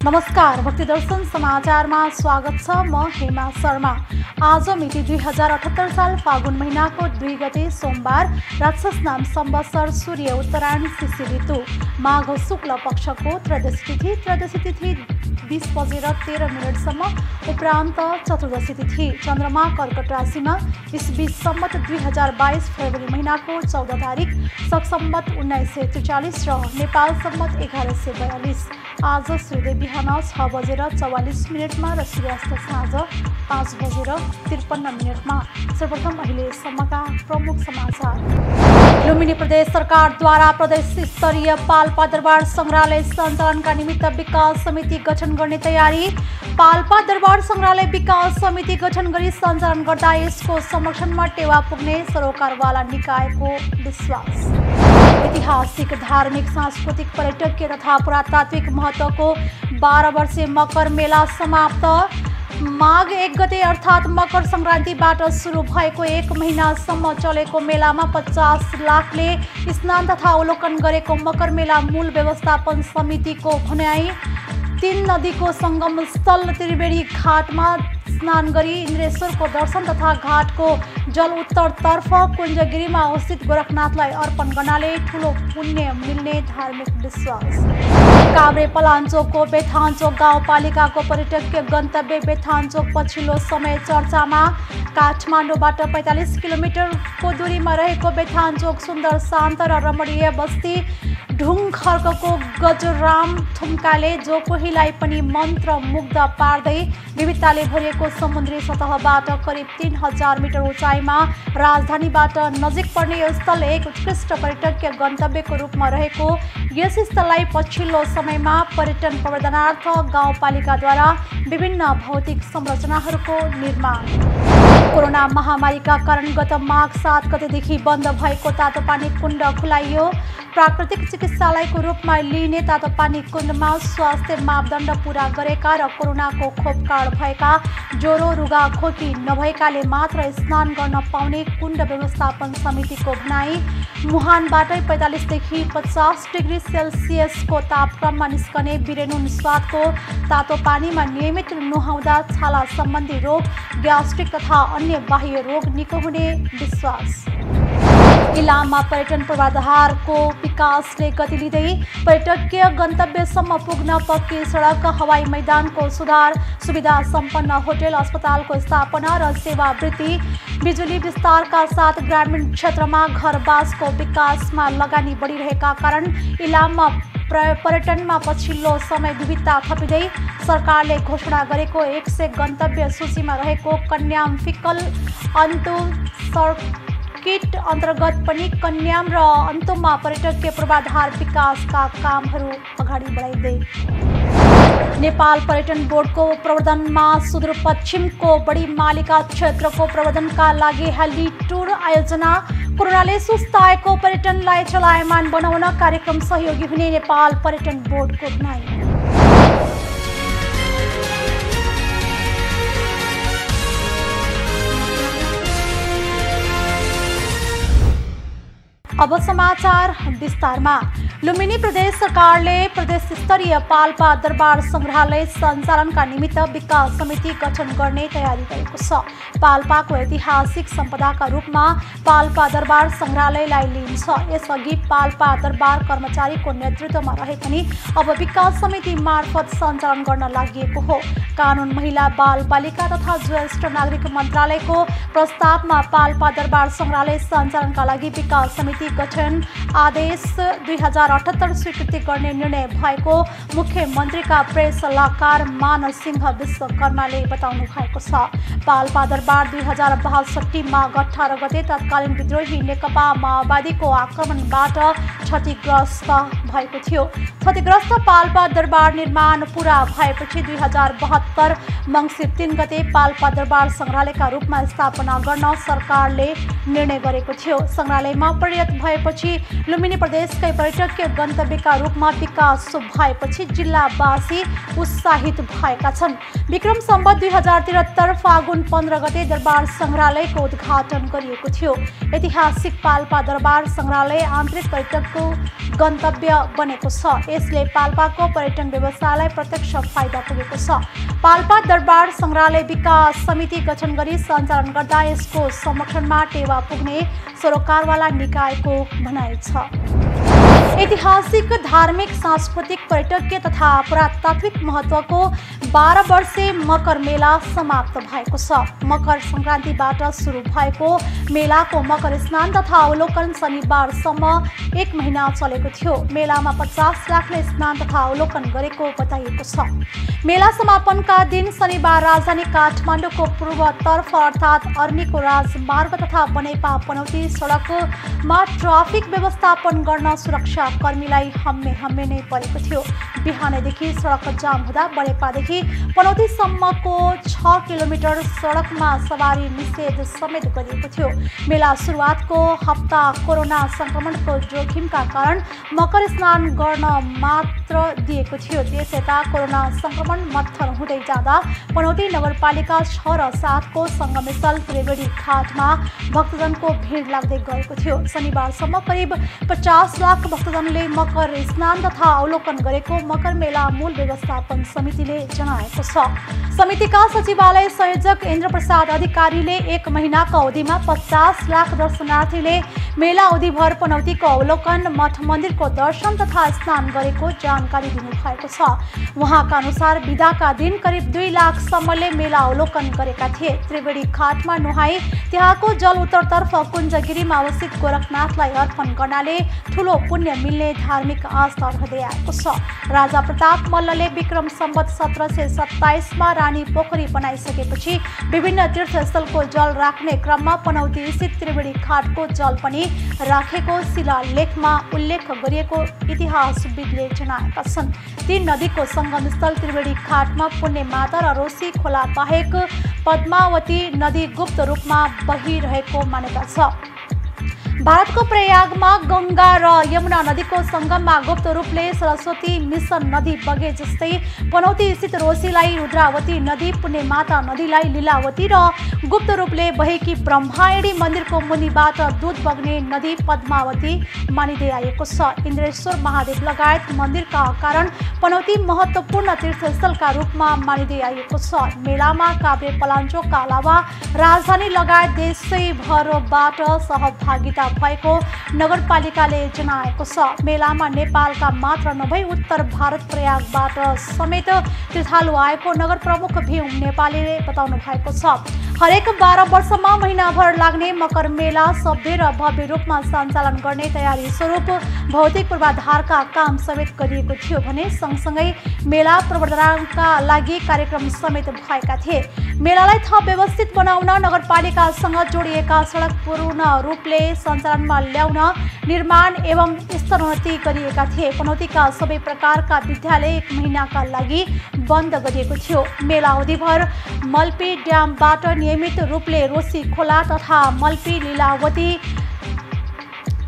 नमस्कार, भक्ति दर्शन समाचारमा स्वागत छ। म हेमा शर्मा। आज मिति 2078 साल फागुन महिनाको 2 गते सोमबार, राक्षस नाम संवत्सर, सूर्य उत्तरायण, शिशि ऋतु, माघ शुक्ल पक्षको त्रयोदशी तिथि 20:13 उपरान्त चतुर्दशी तिथि, चन्द्रमा कर्कट राशिमा, इस्वी सम्मत 2022 फेब्रुअरी महिनाको 14 तारिक, शक सम्मत 1943 र नेपाल सम्मत 1142। आज सूर्योदय बिहान 6:44 र सूर्यास्त साँझ 5:53। सर्वप्रथम अहिलेसम्मका प्रमुख समाचार। लुम्बिनी प्रदेश सरकारद्वारा प्रदेश स्तरीय पाल्पा दरबार संग्रहालय सञ्चालनका निमित्त विकास समिति गठन गर्ने तयारी। पाल्पा दरबार संग्रहालय विकास समिति गठन गरी सञ्चालन गर्दा यसको संरक्षणमा टेवा पुग्ने सरोकारवाला निकायको विश्वास। ऐतिहासिक, धार्मिक, सांस्कृतिक, पर्यटकीय तथा पुरातात्विक महत्त्वको 12 वर्षीय मकर मेला समाप्त। माघ 1 गते अर्थात् मकर सङ्क्रान्तिबाट सुरु भएको 1 महिनासम्म चलेको मेलामा 50 लाखले स्नान तथा अवलोकन गरेको मकर मेला मूल व्यवस्थापन समितिको भनाइ। 3 नदीको सङ्गम स्थल त्रिवेणी घाटमा स्नान गरी इन्द्रेश्वरको दर्शन तथा घाटको जल उत्तरतर्फ कुञ्जगिरीमा अवस्थित गोरखनाथलाई अर्पण गर्नाले ठुलो पुण्य मिल्ने धार्मिक विश्वास। काभ्रे पलाञ्चोकको बेथानचोक गाउँपालिकाको पर्यटकीय गन्तव्य बेथानचोक पछिल्लो समय चर्चामा। काठमाडौँबाट 45 किलोमिटरको दूरीमा रहेको बेथानचोक सुन्दर, शान्त र रमणीय बस्ती ढुङखर्कको गजराम थुम्काले जो कोहीलाई पनि मन्त्रमुग्ध पार्दै विविधताले भरिएको समुद्री सतहबाट करिब 3000 मिटर उचाइमा राजधानीबाट नजिक पर्ने यो स्थल एक उत्कृष्ट पर्यटकीय गन्तव्यको रूपमा रहेको यस स्थललाई पछिल्लो समयमा पर्यटन प्रवर्धनार्थ गाउँपालिकाद्वारा विभिन्न भौतिक संरचनाहरूको निर्माण। कोरोना महामारीका कारण गत माघ 7 गतेदेखि बन्द भएको तातोपानी कुण्ड खुलाइयो। प्राकृतिक चिकित्सालयको रूपमा लिइने तातोपानी कुण्डमा स्वास्थ्य मापदण्ड पूरा गरेका र कोरोनाको खोप कार्ड भएका, ज्वरो रुगा खोकी नभएकाले मात्र स्नान गर्न पाउने कुण्ड व्यवस्थापन समितिको भनाइ। मुहानबाटै 45 देखि 50 डिग्री सेल्सियसको तापक्रममा निस्कने बिरेनुन स्वादको तातो पानीमा नियमित नुहाउँदा छाला सम्बन्धी रोग, ग्यास्ट्रिक तथा अन्य बाह्य रोग निको हुने विश्वास। इलाममा पर्यटन पूर्वाधारको विकासले गति लिँदै पर्यटकीय गन्तव्यसम्म पुग्न पक्की सडक, हवाई मैदानको सुधार, सुविधा सम्पन्न होटल अस्पतालको स्थापना र सेवा वृद्धि, बिजुली विस्तारका साथ ग्रामीण क्षेत्रमा घरबासको विकासमा लगानी बढिरहेका कारण इलाममा पर्यटनमा पछिल्लो समय विविधता थपिँदै सरकारले घोषणा गरेको 100 गन्तव्य सूचीमा रहेको कन्याम फिक्कल अन्तु सर्किट अन्तर्गत पनि कन्याम र अन्तुममा पर्यटकीय पूर्वाधार विकासका कामहरू अगाडि बढाइँदै। नेपाल पर्यटन बोर्डको प्रवर्धनमा सुदूरपश्चिमको बढी मालिका क्षेत्रको प्रवर्धनका लागि हेली टुर आयोजना। कोरोनाले सुस्ताएको पर्यटनलाई चलायमान बनाउन कार्यक्रम सहयोगी हुने नेपाल पर्यटन बोर्डको भनाइ। अब समाचार विस्तारमा। लुम्बिनी प्रदेश सरकारले प्रदेश स्तरीय पाल्पा दरबार संग्रहालय सञ्चालनका निमित्त विकास समिति गठन गर्ने तयारी गरेको छ। पाल्पाको ऐतिहासिक सम्पदाका रूपमा पाल्पा दरबार संग्रहालयलाई लिइन्छ। यसअघि पाल्पा दरबार कर्मचारीको नेतृत्वमा रहे पनि अब विकास समिति मार्फत सञ्चालन गर्न लागि हो। कानुन, महिला, बाल बालिका तथा ज्येष्ठ नागरिक मन्त्रालयको प्रस्तावमा पाल्पा दरबार संग्रहालय सञ्चालनका लागि विकास समिति गठन आदेश 2078 स्वीकृति गर्ने निर्णय भएको मुख्यमन्त्रीका प्रेस सल्लाहकार मानस सिंह विश्वकर्माले बताउनु भएको छ। पाल्पा दरबार 2062 माघ 18 गते तत्कालीन विद्रोही नेकपा माओवादीको आक्रमणबाट क्षतिग्रस्त भएको थियो। क्षतिग्रस्त पाल्पा दरबार निर्माण पूरा भएपछि 2072 मङ्सिर 3 गते पाल्पा दरबार संग्रहालयका रूपमा स्थापना गर्न सरकारले निर्णय गरेको थियो। संग्रहालयमा परिणत भएपछि लुम्बिनी प्रदेशकै पर्यटकीय मुख्य गन्तव्यका रूपमा विकास भएपछि जिल्लावासी उत्साहित भएका छन्। विक्रम सम्वत 2073 फागुन 15 गते दरबार संग्रहालयको उद्घाटन गरिएको थियो। ऐतिहासिक पाल्पा दरबार संग्रहालय आन्तरिक पर्यटकको गन्तव्य बनेको छ। यसले पाल्पाको पर्यटन व्यवसायलाई प्रत्यक्ष फाइदा पुगेको छ। पाल्पा दरबार संग्रहालय विकास समिति गठन गरी सञ्चालन गर्दा यसको संरक्षणमा टेवा पुग्ने सरोकारवाला निकायको भनाइ छ। ऐतिहासिक, धार्मिक, सांस्कृतिक, पर्यटकीय तथा पुरातात्विक महत्त्वको 12 वर्षे मकर मेला समाप्त भएको छ। मकर संक्रान्तिबाट सुरु भएको मेलाको मकर स्नान तथा अवलोकन शनिबारसम्म 1 महिना चलेको थियो। मेलामा 50 लाखले स्नान तथा अवलोकन गरेको बताइएको छ। मेला समापनका दिन शनिबार राजधानी काठमाडौँको पूर्वतर्फ अर्थात् अर्नीको राजमार्ग तथा बनेपा पनौती सडकमा ट्राफिक व्यवस्थापन गर्न सुरक्षा कर्मीलाई हम्मे नै परेको थियो। बिहानैदेखि सडक जाम हुँदा बनेपादेखि पनौतीसम्मको 6 किलोमिटर सडकमा सवारी निषेध समेत गरिएको थियो। मेला सुरुवातको हप्ता कोरोना संक्रमणको जोखिमका कारण मकर स्नान गर्न मात्र दिएको थियो। त्यसयता कोरोना संक्रमण मत्थर हुँदै जाँदा पनौती नगरपालिका 6 र 7 को संगमस्थल त्रिवेणी घाटमा भक्तजनको भिड लाग्दै गएको थियो। शनिबारसम्म करिब 50 लाख भक्तजनले मकर स्नान तथा अवलोकन गरेको मकर मेला मूल व्यवस्थापन समितिले जनाएको छ। समितिका सचिवालय संयोजक इन्द्र प्रसाद अधिकारीले 1 महिनाको अवधिमा 50 लाख दर्शनार्थीले मेला अवधिभर पनौतीको अवलोकन, मठ मन्दिरको दर्शन तथा स्नान गरेको जानकारी दिनुभएको छ। उहाँका अनुसार बिदाका दिन करिब 2 लाखसम्मले मेला अवलोकन गरेका थिए। त्रिवेणी घाटमा नुहाई त्यहाँको जल उत्तरतर्फ कुञ्जगिरीमा अवस्थित गोरखनाथलाई अर्पण गर्नाले ठूलो पुण्य मिल्ने धार्मिक आस्था रहँदै आएको छ। राजा प्रताप मल्लले विक्रम सम्वत 1727 मा रानी पोखरी बनाइसकेपछि विभिन्न तीर्थस्थलको जल राख्ने क्रममा पनौती स्थित त्रिवेणी घाटको जल पनि राखेको शिलालेखमा उल्लेख गरिएको इतिहासविदले जनाएका छन्। 3 नदीको संगमस्थल त्रिवेणी घाटमा पुण्य माता र रोसी खोला बाहेक पद्मावती नदी गुप्त रूपमा बहिरहेको मान्यता छ। भारतको प्रयागमा गंगा र यमुना नदीको संगममा गुप्त रूपले सरस्वती मिशन नदी बगे जस्तै पनौती स्थित रोसीलाई रुद्रावती नदी, पुण्यमाता नदीलाई लीलावती र गुप्त रूपले बहेकी ब्रह्मायणी मन्दिरको मुनिबाट दूध बग्ने नदी पद्मावती मानिँदै आएको छ। इन्द्रेश्वर महादेव लगायत मन्दिरका कारण पनौती महत्त्वपूर्ण तीर्थस्थलका रूपमा मानिँदै आएको छ। मेलामा काभ्रे पलाञ्चोकका अलावा राजधानी लगायत देशैभरबाट सहभागिता भएको नगरपालिकाले जनाएको छ। मेलामा नेपालका मात्र नभई उत्तर भारत प्रयागबाट समेत तीर्थालु आएको नगर प्रमुख भीम नेपालीले बताउनु भएको छ। हरेक 12 वर्षमा महिनाभर लाग्ने मकर मेला सभ्य र भव्य रूपमा सञ्चालन गर्ने तयारी स्वरूप भौतिक पूर्वाधारका काम समेत गरिएको थियो भने सँगसँगै मेला प्रवर्धनका लागि कार्यक्रम समेत भएका थिए। मेलालाई थप व्यवस्थित बनाउन नगरपालिकासँग जोडिएका सडक पूर्ण रूपले सञ्चालनमा ल्याउन निर्माण एवं स्तरोन्नति गरिएका थिए। पनौतीका सबै प्रकारका विद्यालय 1 महिनाका लागि बन्द गरिएको थियो। मेला अवधिभर मल्पी ड्यामबाट नियमित रूपले रोसी खोला तथा मल्पी लीलावती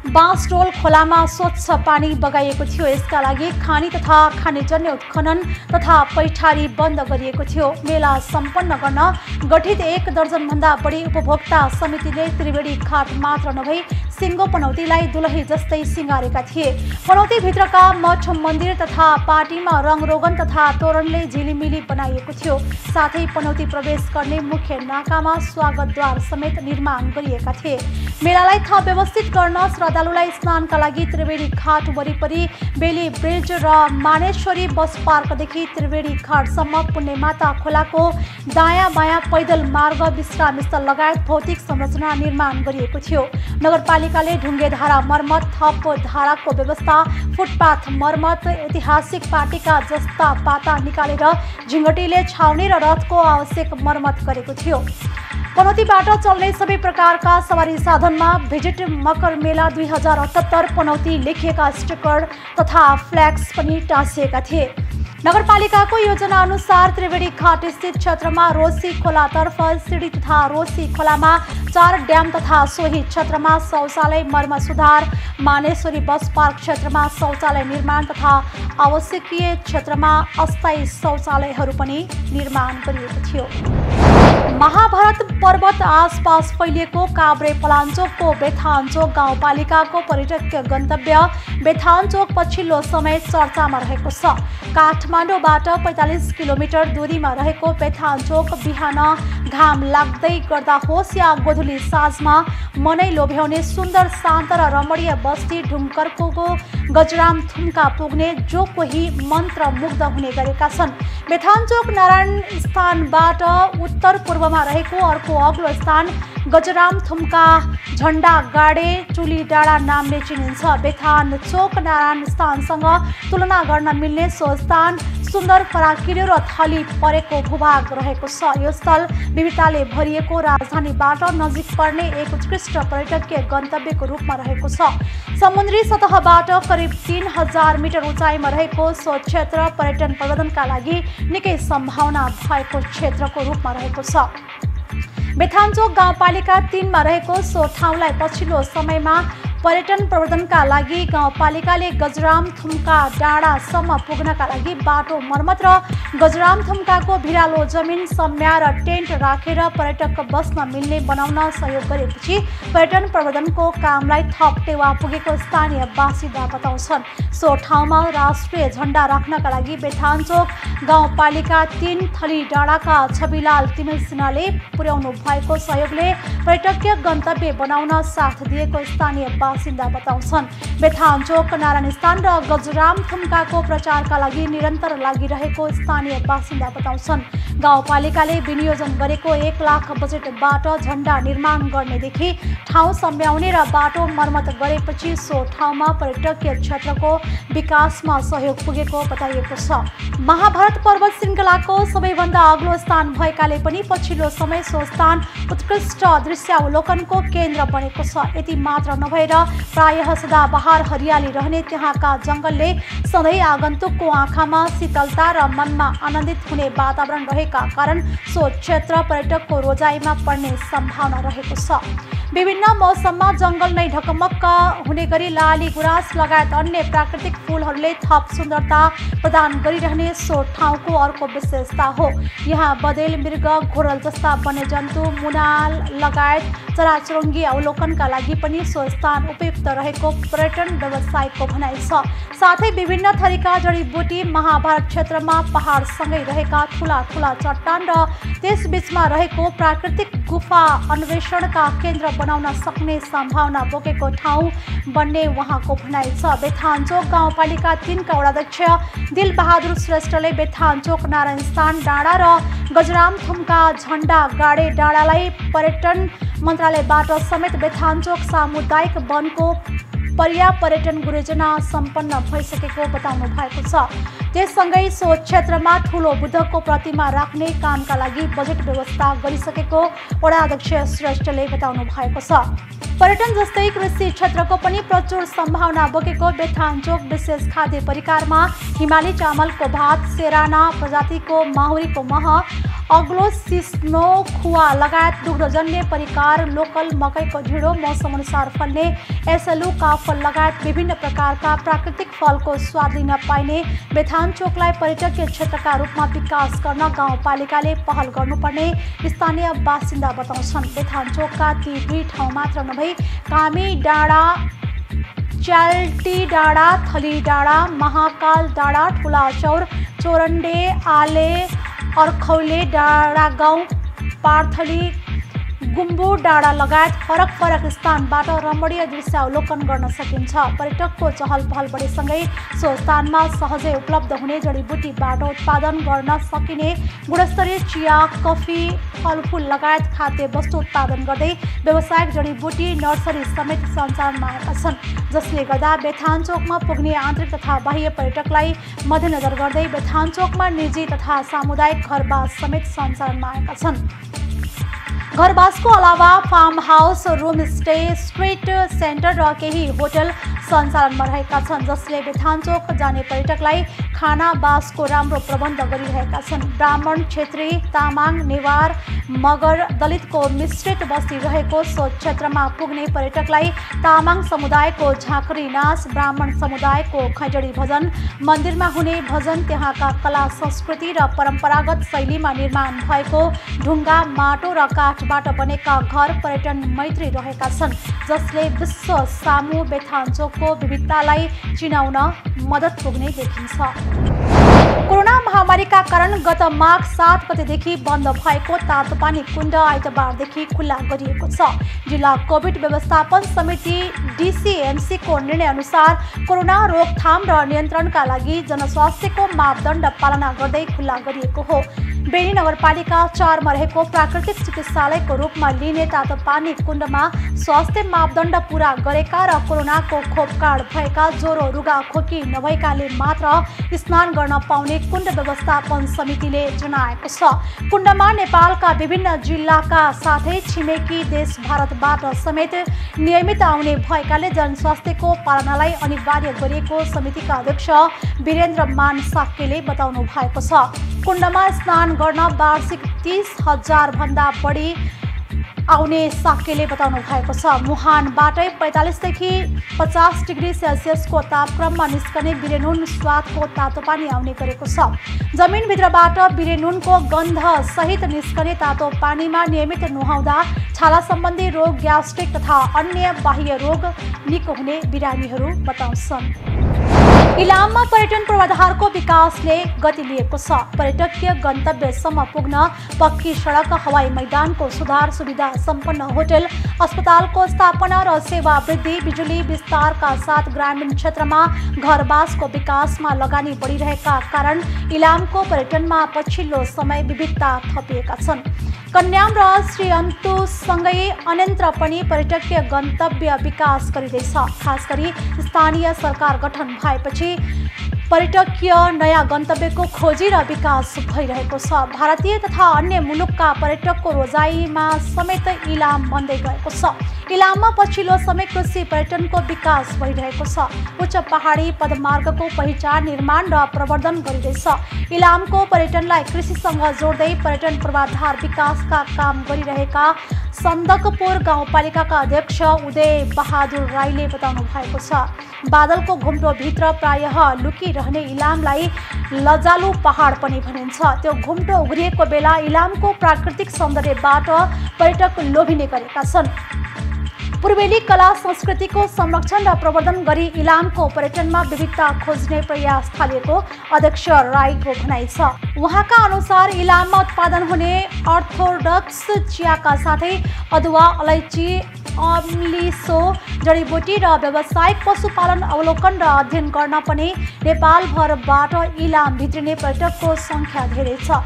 बाँसडोल खोलामा स्वच्छ पानी बगाइएको थियो। यसका लागि खानी तथा खानेजन्य उत्खनन तथा पैठारी बन्द गरिएको थियो। मेला सम्पन्न गर्न गठित 1 दर्जनभन्दा बढी उपभोक्ता समितिले त्रिवेणी घाट मात्र नभई सिङ्गो पनौतीलाई दुलही जस्तै सिँगारेका थिए। पनौती भित्रका मठ मन्दिर तथा पार्टीमा रङरोगन तथा तोरणले झिलिमिली बनाइएको थियो। साथै पनौती प्रवेश गर्ने मुख्य नाकामा स्वागतद्वार समेत निर्माण गरिएका थिए। मेलालाई थप व्यवस्थित गर्न श्रद्धालुलाई स्नानका लागि त्रिवेणी घाट वरिपरि बेली ब्रिज र मानेश्वरी बस पार्कदेखि त्रिवेणी घाटसम्म पुण्यमाता खोलाको दायाँ बायाँ पैदल मार्ग, विश्राम स्थल लगायत भौतिक संरचना निर्माण गरिएको थियो। नगरपालिकाले ढुङ्गे धारा मर्मत, थप धाराको व्यवस्था, फुटपाथ मर्मत, ऐतिहासिक पार्टीका जस्ता पाता निकालेर झिङ्गटीले छाउने र रथको आवश्यक मर्मत गरेको थियो। पनौतीबाट चल्ने सबै प्रकारका सवारी साधनमा भिजिट मकर मेला 2078 पनौती लेखिएका स्टिकर तथा फ्ल्याक्स पनि टाँसिएका थिए। नगरपालिकाको योजना अनुसार त्रिवेणी घाट स्थित क्षेत्रमा रोसी खोलातर्फ सिडी तथा रोसी खोलामा 4 ड्याम तथा सोही क्षेत्रमा शौचालय मर्म सुधार, मानेश्वरी बस पार्क क्षेत्रमा शौचालय निर्माण तथा आवश्यकीय क्षेत्रमा अस्थायी शौचालयहरू पनि निर्माण गरिएको थियो। महाभारत पर्वत आसपास फैलिएको काभ्रे पलाञ्चोकको बेथानचोक गाउँपालिकाको पर्यटकीय गन्तव्य बेथानचोक पछिल्लो समय चर्चामा रहेको छ। काठमाडौँबाट 45 किलोमिटर दूरीमा रहेको बेथानचोक बिहान घाम लाग्दै गर्दा होस् या गोधुली साँझमा मनै लोभ्याउने सुन्दर शान्त र रमणीय बस्ती ढुङ्करको गजराम थुम्का पुग्ने जो कोही मन्त्रमुग्ध हुने गरेका छन्। बेथानचोक नारायण स्थानबाट उत्तर पूर्वमा रहेको अर्को अग्लो स्थान गजराम थुम्का झण्डा गाडे चुली डाँडा नामले चिनिन्छ। बेथानचोक नारायण स्थानसँग तुलना गर्न मिल्ने सो स्थान सुन्दर फराकिलो र थली परेको भूभाग रहेको छ। यो स्थल विविधताले भरिएको राजधानीबाट नजिक पर्ने एक उत्कृष्ट पर्यटकीय गन्तव्यको रूपमा रहेको छ। समुद्री सतहबाट करिब 3000 मिटर उचाइमा रहेको सो क्षेत्र पर्यटन प्रवर्धनका लागि निकै सम्भावना भएको क्षेत्रको रूपमा रहेको छ। बेथानचोक गाउँपालिका 3 मा रहेको सो ठाउँलाई पछिल्लो समयमा पर्यटन प्रवर्धनका लागि गाउँपालिकाले गजराम थुम्का डाँडासम्म पुग्नका लागि बाटो मर्मत र गजराम थुम्काको भिरालो जमिन सम्या र टेन्ट राखेर पर्यटक बस्न मिल्ने बनाउन सहयोग गरेपछि पर्यटन प्रवर्धनको कामलाई थप टेवा पुगेको स्थानीय बासिन्दा बताउँछन्। सो ठाउँमा राष्ट्रिय झण्डा राख्नका लागि बेथानचोक गाउँपालिका 3 थली डाँडाका छविलाल तिमिल सिन्हाले पुर्याउनु भएको सहयोगले पर्यटकीय गन्तव्य बनाउन साथ दिएको स्थानीय बासिन्दा बताउँछन्। बेथानचोक नारायण स्थान र गजराम थुम्काको प्रचारका लागि निरन्तर लागिरहेको स्थानीय बासिन्दा बताउँछन्। गाउँपालिकाले विनियोजन गरेको 1 लाख बजेटबाट झण्डा निर्माण गर्नेदेखि ठाउँ सम्याउने र बाटो मर्मत गरेपछि सो ठाउँमा पर्यटकीय क्षेत्रको विकासमा सहयोग पुगेको बताइएको छ। महाभारत पर्वत श्रृङ्खलाको सबैभन्दा अग्लो स्थान भएकाले पनि पछिल्लो समय सो स्थान उत्कृष्ट दृश्यावलोकनको केन्द्र बनेको छ। यति मात्र नभएर प्रायः सदाबहार हरियाली रहने त्यहाँका जङ्गलले सधैँ आगन्तुकको आँखामा शीतलता र मनमा आनन्दित हुने वातावरण रहेका कारण सो क्षेत्र पर्यटकको रोजाइमा पर्ने सम्भावना रहेको छ। विभिन्न मौसममा जङ्गल नै ढकमक्क हुने गरी लाली गुराँस लगायत अन्य प्राकृतिक फूलहरूले थप सुन्दरता प्रदान गरिरहने सो ठाउँको अर्को विशेषता हो। यहाँ बदेल, मृग, घोरल जस्ता वन्यजन्तु, मुनाल लगायत चराचुरुङ्गी अवलोकनका लागि पनि सो स्थान उपयुक्त रहेको पर्यटन व्यवसायको भनाइ छ। साथै विभिन्न थरीका जडीबुटी महाभारत क्षेत्रमा पहाडसँगै रहेका ठुला ठुला चट्टान र त्यसबीचमा रहेको प्राकृतिक गुफा अन्वेषणका केन्द्र बनाउन सक्ने सम्भावना बोकेको ठाउँ बन्ने उहाँको भनाइ छ। बेथानचोक गाउँपालिका 3 का वडाध्यक्ष दिलबहादुर श्रेष्ठले बेथानचोक नारायण स्थान डाँडा र गजराम थुम्का झण्डा गाडे डाँडालाई पर्यटन मन्त्रालयबाट समेत बेथानचोक सामुदायिक वनको पर्यापर्यटन योजना सम्पन्न भइसकेको बताउनु भएको छ। त्यससँगै सो क्षेत्रमा ठुलो बुद्धको प्रतिमा राख्ने कामका लागि बजेट व्यवस्था गरिसकेको वडाध्यक्ष श्रेष्ठले बताउनु भएको छ। पर्यटन जस्तै कृषि क्षेत्रको पनि प्रचुर सम्भावना बोकेको बेथानचोक विशेष खाद्य परिकारमा हिमाली चामलको भात, सेराना प्रजातिको माहुरीको मह, अग्लो सिस्नो खुवा लगायत दुग्धजन्य परिकार, लोकल मकैको ढिँडो, मौसम अनुसार फल्ने एसलु, काफल लगायत विभिन्न प्रकारका प्राकृतिक फलको स्वाद लिन पाइने बेथानचोकलाई पर्यटकीय क्षेत्रका रूपमा विकास गर्न गाउँपालिकाले पहल गर्नुपर्ने स्थानीय बासिन्दा बताउँछन्। बेथानचोकका ती 2 ठाउँ मात्र नभई कामी डाँडा, च्याल्टी डाँडा, थली डाँडा, महाकाल डाँडा, ठुला चौर, चोरण्डे, आले, अर्खौले डाँडा गाउँ, पार्थली, गुम्बु डाँडा लगायत फरक फरक स्थानबाट रमणीय दृश्यावलोकन गर्न सकिन्छ। पर्यटकको चहल पहल बढेसँगै सो स्थानमा सहजै उपलब्ध हुने जडीबुटीबाट उत्पादन गर्न सकिने गुणस्तरीय चिया, कफी, फलफुल लगायत खाद्य वस्तु उत्पादन गर्दै व्यावसायिक जडीबुटी नर्सरी समेत सञ्चालनमा आएका छन्, जसले गर्दा बेथानचोकमा पुग्ने आन्तरिक तथा बाह्य पर्यटकलाई मध्यनजर गर्दै बेथानचोकमा निजी तथा सामुदायिक घरबास समेत सञ्चालनमा आएका छन्। घरवासको अलावा farm house, room stay, street center र केही होटल सञ्चालनमा रहेका छन्, जसले बेथानचोक जाने पर्यटकलाई खाना बासको राम्रो प्रबन्ध गरिरहेका छन्। ब्राह्मण, क्षेत्री, तामाङ, नेवार, मगर, दलितको मिश्रित बस्ती रहेको सो क्षेत्रमा पुग्ने पर्यटकलाई तामाङ समुदायको झाँक्री नाच, ब्राह्मण समुदायको खैँजडी भजन, मन्दिरमा हुने भजन, त्यहाँका कला संस्कृति र परम्परागत शैलीमा निर्माण भएको ढुङ्गा, माटो र काठबाट बनेका घर पर्यटन मैत्री रहेका छन्, जसले विश्व सामु बेथानचोकको विविधतालाई चिनाउन मद्दत पुग्ने देखिन्छ। कोरोना महामारीका कारण गत माघ 7 गतेदेखि बन्द भएको तातोपानी कुण्ड आइतबारदेखि खुल्ला गरिएको छ। जिल्ला कोभिड व्यवस्थापन समिति DCMC को निर्णय अनुसार कोरोना रोकथाम र नियन्त्रणका लागि जनस्वास्थ्यको मापदण्ड पालना गर्दै खुल्ला गरिएको हो। बेनी नगरपालिका 4 मा रहेको प्राकृतिक चिकित्सालयको रूपमा लिने तातोपानी कुण्डमा स्वास्थ्य मापदण्ड पूरा गरेका र कोरोनाको खोप कार्ड भएका, ज्वरो रुगा खोकी नभएकाले मात्र स्नान गर्न पाउने कुण्ड व्यवस्थापन समितिले जनाएको छ। कुण्डमा नेपालका विभिन्न जिल्लाका साथै छिमेकी देश भारतबाट समेत नियमित आउने भएकाले जनस्वास्थ्यको पालनालाई अनिवार्य गरिएको समितिका अध्यक्ष वीरेन्द्र मान साक्यले बताउनु भएको छ। कुण्डमा स्नान गर्न वार्षिक 30,000 भन्दा बढी आउने साक्यले बताउनु भएको छ। मुहानबाटै 45 देखि 50 डिग्री सेल्सियसको तापक्रममा निस्कने बिरेनुन स्वादको तातोपानी आउने गरेको छ। जमिनभित्रबाट बिरेनुनको गन्ध सहित निस्कने तातो पानीमा नियमित नुहाउँदा छाला सम्बन्धी रोग, ग्यास्ट्रिक तथा अन्य बाह्य रोग निको हुने बिरामीहरू बताउँछन्। इलाममा पर्यटन पूर्वाधारको विकासले गति लिएको छ। पर्यटकीय गन्तव्यसम्म पुग्न पक्की सडक, हवाई मैदानको सुधार, सुविधा सम्पन्न होटल, अस्पतालको स्थापना र सेवा वृद्धि, बिजुली विस्तारका साथ ग्रामीण क्षेत्रमा घरवासको विकासमा लगानी बढिरहेका कारण इलामको पर्यटनमा पछिल्लो समय विविधता थपिएका छन्। कन्याम र श्री अन्तुसँगै अन्यत्र पनि पर्यटकीय गन्तव्य विकास गरिँदैछ। खास गरी स्थानीय सरकार गठन भएपछि पर्यटकीय नयाँ गन्तव्यको खोजी र विकास भइरहेको छ। भारतीय तथा अन्य मुलुकका पर्यटकको रोजाइमा समेत इलाम बन्दै गएको छ। इलाममा पछिल्लो समय कृषि पर्यटनको विकास भइरहेको छ। उच्च पहाडी पदमार्गको पहिचान, निर्माण र प्रवर्धन गरिँदैछ। इलामको पर्यटनलाई कृषिसँग जोड्दै पर्यटन पूर्वाधार विकासका काम गरिरहेका सन्दकपुर गाउँपालिकाका अध्यक्ष उदय बहादुर राईले बताउनु भएको छ। बादलको घुम्टोभित्र प्रायः लुकिरहने इलामलाई लजालु पहाड पनि भनिन्छ। त्यो घुम्टो उघरिएको बेला इलामको प्राकृतिक सौन्दर्यबाट पर्यटक लोभिने गरेका छन्। पूर्वेली कला संस्कृतिको संरक्षण र प्रवर्धन गरी इलामको पर्यटनमा विविधता खोज्ने प्रयास थालिएको अध्यक्ष राईको भनाइ छ। उहाँका अनुसार इलाममा उत्पादन हुने अर्थोडक्स चियाका साथै अदुवा, अलैँची, अम्लिसो, जडीबुटी र व्यावसायिक पशुपालन अवलोकन र अध्ययन गर्न पनि नेपालभरबाट इलाम भित्रिने पर्यटकको संख्या धेरै छ।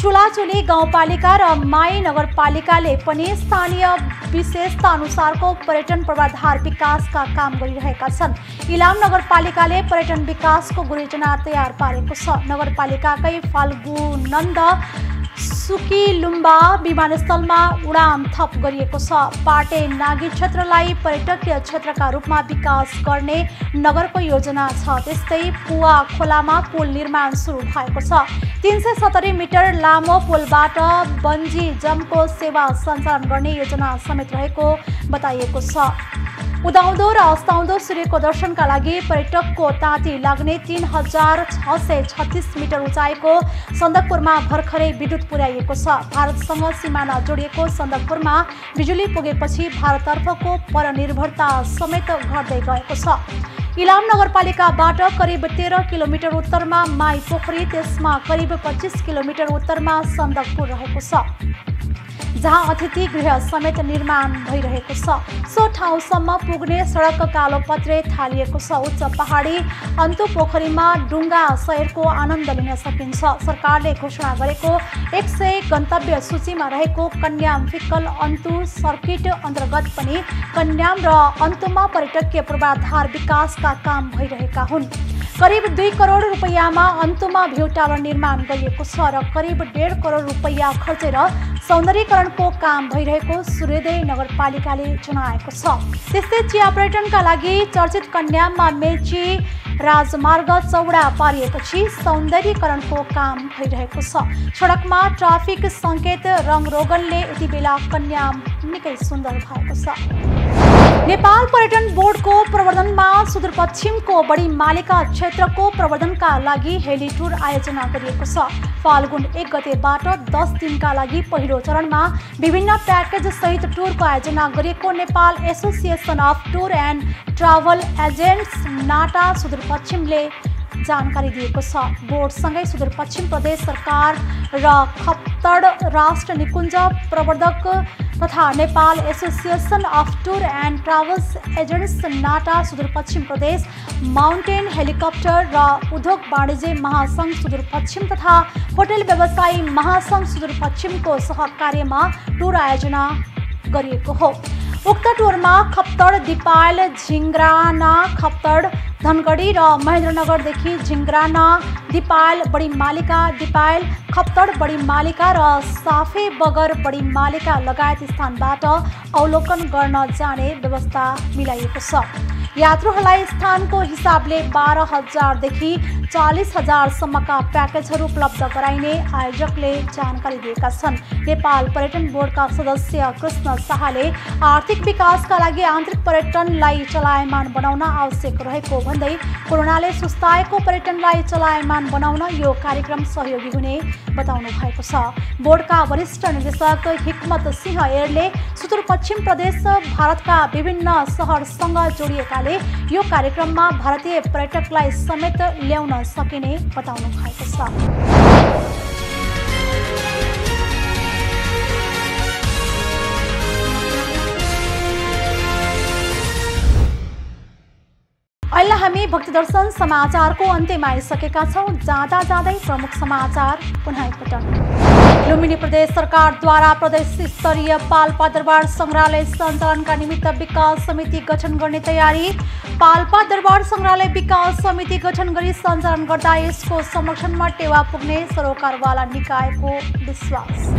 चुलाचुली गाउँपालिका र माई नगरपालिकाले पनि स्थानीय विशेषता अनुसारको पर्यटन पूर्वाधार विकासका काम गरिरहेका छन्। इलाम नगरपालिकाले पर्यटन विकासको गुरुयोजना तयार पारेको छ। नगरपालिकाकै फाल्गुनन्द सुकीलुम्बा विमानस्थलमा उडान थप गरिएको छ। पाटे नागी क्षेत्रलाई पर्यटकीय क्षेत्रका रूपमा विकास गर्ने नगरको योजना छ। त्यस्तै पुवा खोलामा पुल निर्माण सुरु भएको छ। 370 मिटर लामो पुलबाट बन्जी जम्पको सेवा सञ्चालन गर्ने योजना समेत रहेको बताइएको छ। उदाउँदो र अस्ताउँदो सूर्यको दर्शनका लागि पर्यटकको ताती लाग्ने 3636 मिटर उचाइको सन्दकपुरमा भर्खरै विद्युत पुर्याइएको छ। भारतसँग सिमाना जोडिएको सन्दकपुरमा बिजुली पुगेपछि भारततर्फको परनिर्भरता समेत घट्दै गएको छ। इलाम नगरपालिकाबाट करिब 13 किलोमिटर उत्तरमा माई पोखरी, त्यसमा करिब 25 किलोमिटर उत्तरमा सन्दकपुर रहेको छ, जहाँ अतिथि गृह समेत निर्माण भइरहेको छ। सो ठाउँसम्म पुग्ने सडक कालोपत्रे थालिएको छ। उच्च पहाडी अन्तु पोखरीमा डुङ्गा सैरको आनन्द लिन सकिन्छ। सरकारले घोषणा गरेको 100 गन्तव्य सूचीमा रहेको कन्याम फिक्कल अन्तु सर्किट अन्तर्गत पनि कन्याम र अन्तुमा पर्यटकीय पूर्वाधार विकासका काम भइरहेका हुन्। करिब 2 करोड रुपैयाँमा अन्तुमा भ्यू टावर निर्माण गरिएको छ र करिब 1.5 करोड रुपैयाँ खर्चेर सौन्दर्यीकरणको काम भइरहेको सूर्योदय नगरपालिकाले जनाएको छ। त्यस्तै चिया पर्यटनका लागि चर्चित कन्याममा मेची राजमार्ग चौडा पारिएपछि सौन्दर्यीकरणको काम भइरहेको छ। सडकमा ट्राफिक सङ्केत रङरोगनले यति बेला कन्याम निकै सुन्दर भएको छ। नेपाल पर्यटन बोर्डको प्रवर्धनमा सुदूरपश्चिमको बढी मालिका क्षेत्रको प्रवर्धनका लागि हेली टुर आयोजना गरिएको छ। फाल्गुन 1 गतेबाट 10 दिनका लागि पहिलो चरणमा विभिन्न प्याकेज सहित टुरको आयोजना गरिएको Nepal association of tour and travel agents NATA सुदूरपश्चिमले जानकारी दिएको छ। बोर्डसँगै सुदूरपश्चिम प्रदेश सरकार र खप्तड राष्ट्र निकुञ्ज प्रवर्धक तथा Nepal association of tour and travels agents NATA Sudurpashchim प्रदेश, माउन्टेन हेलिकप्टर र उद्योग वाणिज्य महासङ्घ सुदूरपश्चिम तथा होटल व्यवसायी महासङ्घ सुदूरपश्चिमको सहकार्यमा टुर आयोजना गरिएको हो। उक्त टुरमा खप्तड, दिपायल, झिङ्ग्राना, खप्तड, धनगढी र महेन्द्रनगरदेखि झिङ्ग्राना, दिपायल, बढी मालिका, दिपायल, खप्तड, बढी मालिका र साफे बगर, बढी मालिका लगायत स्थानबाट अवलोकन गर्न जाने व्यवस्था मिलाइएको छ। यात्रुहरूलाई स्थानको हिसाबले 12,000 देखि 40,000 सम्मका प्याकेजहरू उपलब्ध गराइने आयोजकले जानकारी दिएका छन्। नेपाल पर्यटन बोर्डका सदस्य कृष्ण शाहले आर्थिक विकासका लागि आन्तरिक पर्यटनलाई चलायमान बनाउन आवश्यक रहेको भन्दै कोरोनाले सुस्ताएको पर्यटनलाई चलायमान बनाउन यो कार्यक्रम सहयोगी हुने बताउनु भएको छ। बोर्डका वरिष्ठ निर्देशक हिक्मत सिंह एरले सुदूरपश्चिम प्रदेश भारतका विभिन्न सहरसँग जोडिएकाले यो कार्यक्रममा भारतीय पर्यटकलाई समेत ल्याउन सकिने बताउनु भएको छ। अहिले हामी भक्ति दर्शन समाचारको अन्त्यमा आइसकेका छौँ। जाँदा जाँदै प्रमुख समाचार पुनः एकपटक। लुम्बिनी प्रदेश सरकारद्वारा प्रदेश स्तरीय पाल्पा दरबार सङ्ग्रहालय सञ्चालनका निमित्त विकास समिति गठन गर्ने तयारी। पाल्पा दरबार सङ्ग्रहालय विकास समिति गठन गरी सञ्चालन गर्दा यसको संरक्षणमा टेवा पुग्ने सरोकारवाला निकायको विश्वास।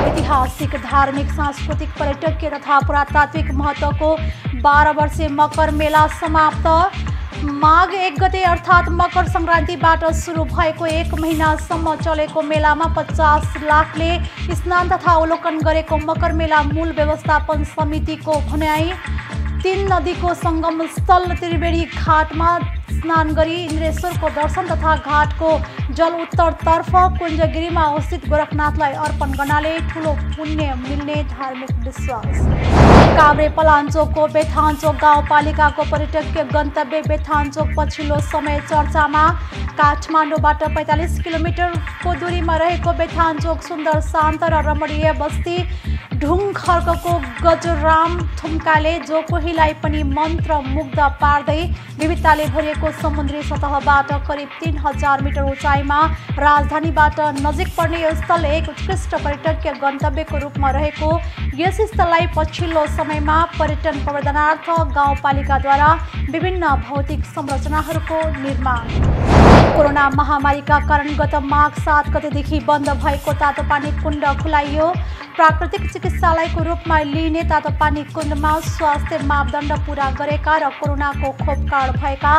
ऐतिहासिक, धार्मिक, सांस्कृतिक, पर्यटकीय तथा पुरातात्विक महत्त्वको 12 वर्षीय मकर मेला समाप्त। माघ 1 गते अर्थात् मकर सङ्क्रान्तिबाट सुरु भएको 1 महिनासम्म चलेको मेलामा 50 लाखले स्नान तथा अवलोकन गरेको मकर मेला मूल व्यवस्थापन समितिको भनाइ। 3 नदीको सङ्गम स्थल त्रिवेणी घाटमा स्नान गरी इन्द्रेश्वरको दर्शन तथा घाटको जल उत्तरतर्फ कुञ्जगिरीमा अवस्थित गोरखनाथलाई अर्पण गर्नाले ठुलो पुण्य मिल्ने धार्मिक विश्वास। काभ्रे पलाञ्चोकको बेथानचोक गाउँपालिकाको पर्यटकीय गन्तव्य बेथानचोक पछिल्लो समय चर्चामा। काठमाडौँबाट 45 किलोमिटरको दूरीमा रहेको बेथानचोक सुन्दर, शान्त र रमणीय बस्ती ढुङखर्कको गजराम थुम्काले जो कोहीलाई पनि मन्त्र मुग्ध पार्दै विविधताले भरिएको समुद्री सतहबाट करिब 3000 मिटर उचाइमा राजधानीबाट नजिक पर्ने यो स्थल एक उत्कृष्ट पर्यटकीय गन्तव्यको रूपमा रहेको यस स्थललाई पछिल्लो समयमा पर्यटन प्रवर्धनार्थ गाउँपालिकाद्वारा विभिन्न भौतिक संरचनाहरूको निर्माण। कोरोना महामारीका कारण गत माघ 7 गतेदेखि बन्द भएको तातोपानी कुण्ड खुलाइयो। प्राकृतिक चिकित्सालयको रूपमा लिइने तातोपानी कुण्डमा स्वास्थ्य मापदण्ड पूरा गरेका र कोरोनाको खोप कार्ड भएका,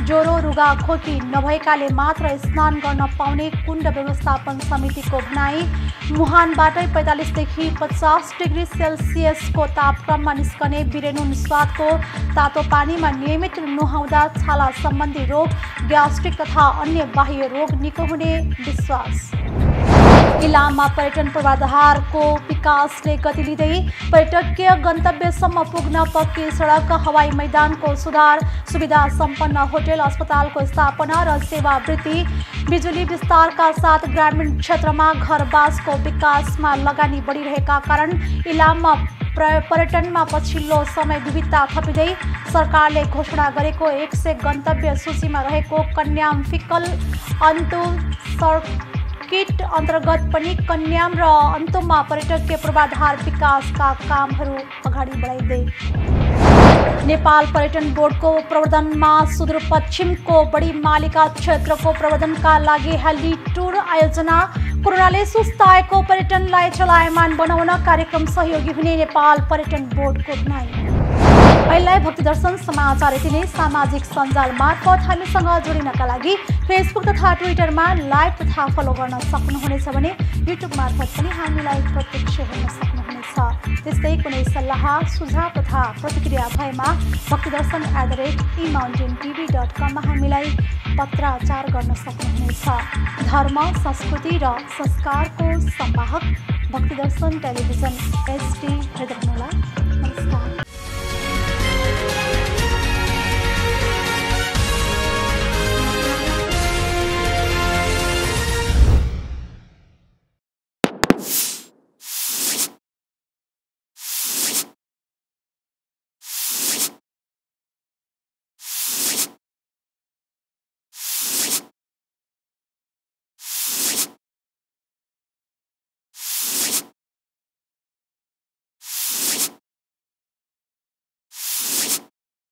ज्वरो रुगा खोकी नभएकाले मात्र स्नान गर्न पाउने कुण्ड व्यवस्थापन समितिको भनाइ। मुहानबाटै 45 देखि 50 डिग्री सेल्सियसको तापक्रममा निस्कने बिरेनुन स्वादको तातो पानीमा नियमित नुहाउँदा छाला सम्बन्धी रोग, ग्यास्ट्रिक तथा अन्य बाह्य रोग निको हुने विश्वास। इलाममा पर्यटन पूर्वाधारको विकासले गति लिँदै पर्यटकीय गन्तव्यसम्म पुग्न पक्की सडक, हवाई मैदानको सुधार, सुविधा सम्पन्न होटल अस्पतालको स्थापना र सेवा वृद्धि, बिजुली विस्तारका साथ ग्रामीण क्षेत्रमा घरबासको विकासमा लगानी बढिरहेका कारण इलाममा पर्यटनमा पछिल्लो समय विविधता थपिँदै सरकारले घोषणा गरेको 100 गन्तव्य सूचीमा रहेको कन्याम फिक्कल अन्तु सर्किट अन्तर्गत पनि कन्याम र अन्तुमा पर्यटकीय पूर्वाधार विकासका कामहरू अगाडि बढाइँदै नेपाल पर्यटन बोर्डको प्रवर्धनमा सुदूरपश्चिमको बढी मालिका क्षेत्रको प्रवर्धनका लागि हेली टुर आयोजना। कोरोनाले सुस्ताएको पर्यटनलाई चलायमान बनाउन कार्यक्रम सहयोगी हुने नेपाल पर्यटन बोर्डको भनाइ। अहिले भक्ति दर्शन समाचार यति नै। सामाजिक सञ्जाल मार्फत हामीसँग जोडिनका लागि फेसबुक तथा ट्विटरमा लाइक तथा फलो गर्न सक्नुहुनेछ भने युट्युब मार्फत पनि हामीलाई प्रत्यक्ष हेर्न सक्नुहुनेछ। त्यस्तै कुनै सल्लाह सुझाव तथा प्रतिक्रिया भएमा भक्तिदर्शन@emountaintv.com मा हामीलाई पत्राचार गर्न सक्नुहुनेछ। धर्म, संस्कृति र संस्कारको संवाहक भक्तिदर्शन टेलिभिजन HD हेर्दै हुनुहोला। नमस्कार।